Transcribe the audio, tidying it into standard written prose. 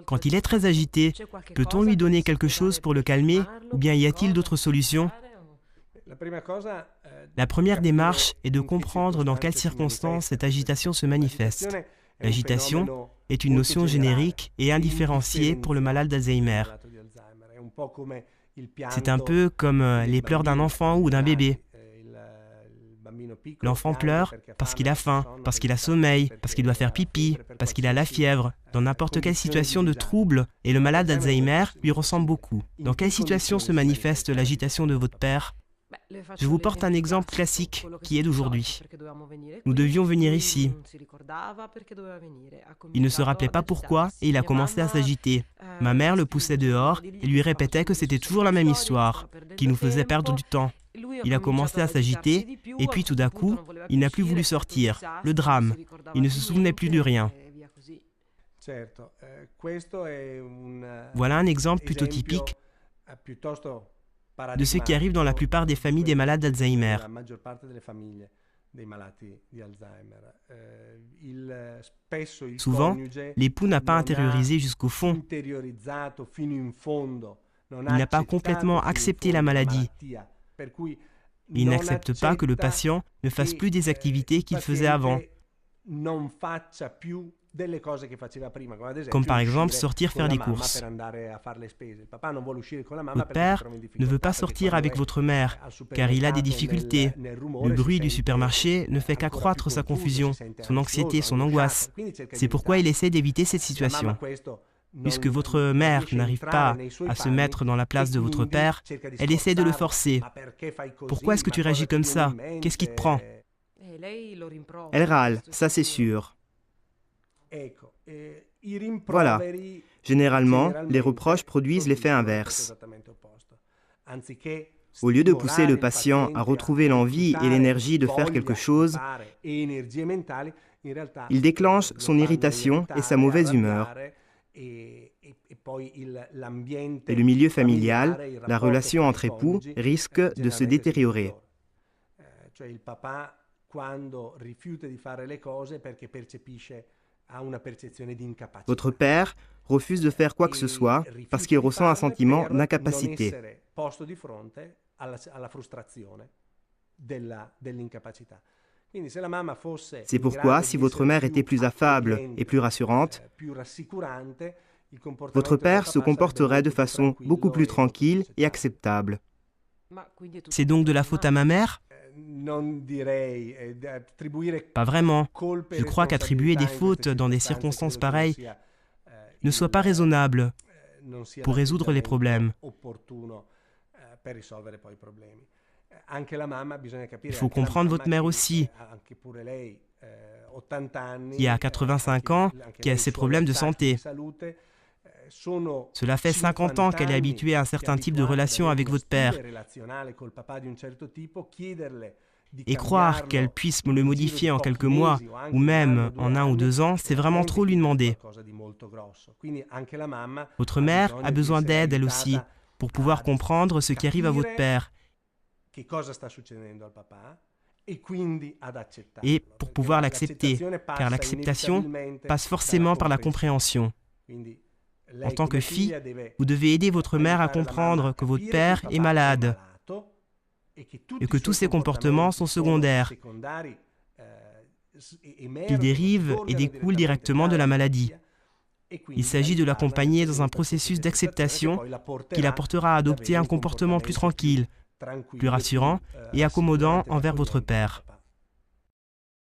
Quand il est très agité, peut-on lui donner quelque chose pour le calmer ou bien y a-t-il d'autres solutions? La première démarche est de comprendre dans quelles circonstances cette agitation se manifeste. L'agitation est une notion générique et indifférenciée pour le malade d'Alzheimer. C'est un peu comme les pleurs d'un enfant ou d'un bébé. L'enfant pleure parce qu'il a faim, parce qu'il a sommeil, parce qu'il doit faire pipi, parce qu'il a la fièvre, dans n'importe quelle situation de trouble, et le malade d'Alzheimer lui ressemble beaucoup. Dans quelle situation se manifeste l'agitation de votre père? Je vous porte un exemple classique qui est d'aujourd'hui. Nous devions venir ici. Il ne se rappelait pas pourquoi et il a commencé à s'agiter. Ma mère le poussait dehors et lui répétait que c'était toujours la même histoire, qui nous faisait perdre du temps. Il a commencé à s'agiter et puis tout d'un coup, il n'a plus voulu sortir. Le drame. Il ne se souvenait plus de rien. Voilà un exemple plutôt typique de ce qui arrive dans la plupart des familles des malades d'Alzheimer. Souvent, l'époux n'a pas intériorisé jusqu'au fond. Il n'a pas complètement accepté la maladie. Il n'accepte pas que le patient ne fasse plus des activités qu'il faisait avant, comme par exemple sortir faire des courses. Votre père ne veut pas sortir avec votre mère, car il a des difficultés. Le bruit du supermarché ne fait qu'accroître sa confusion, son anxiété, son angoisse. C'est pourquoi il essaie d'éviter cette situation. Puisque votre mère n'arrive pas à se mettre dans la place de votre père, elle essaie de le forcer. Pourquoi est-ce que tu réagis comme ça? Qu'est-ce qui te prend? Elle râle, ça c'est sûr. Voilà. Généralement, les reproches produisent l'effet inverse. Au lieu de pousser le patient à retrouver l'envie et l'énergie de faire quelque chose, il déclenche son irritation et sa mauvaise humeur. Et le milieu familial, la relation entre époux, risque de se détériorer. Votre père refuse de faire quoi que ce soit parce qu'il ressent un sentiment d'incapacité. C'est pourquoi, si votre mère était plus affable et plus rassurante, votre père se comporterait de façon beaucoup plus tranquille et acceptable. C'est donc de la faute à ma mère? Pas vraiment. Je crois qu'attribuer des fautes dans des circonstances pareilles ne soit pas raisonnable pour résoudre les problèmes. Il faut comprendre votre mère aussi, qui a 85 ans, qui a ses problèmes de santé. Cela fait 50 ans qu'elle est habituée à un certain type de relation avec votre père. Et croire qu'elle puisse le modifier en quelques mois, ou même en 1 ou 2 ans, c'est vraiment trop lui demander. Votre mère a besoin d'aide, elle aussi, pour pouvoir comprendre ce qui arrive à votre père. Et pour pouvoir l'accepter, car l'acceptation passe forcément par la compréhension. En tant que fille, vous devez aider votre mère à comprendre que votre père est malade et que tous ses comportements sont secondaires, qu'ils dérivent et découlent directement de la maladie. Il s'agit de l'accompagner dans un processus d'acceptation qui la portera à adopter un comportement plus tranquille, plus rassurant et accommodant envers votre père.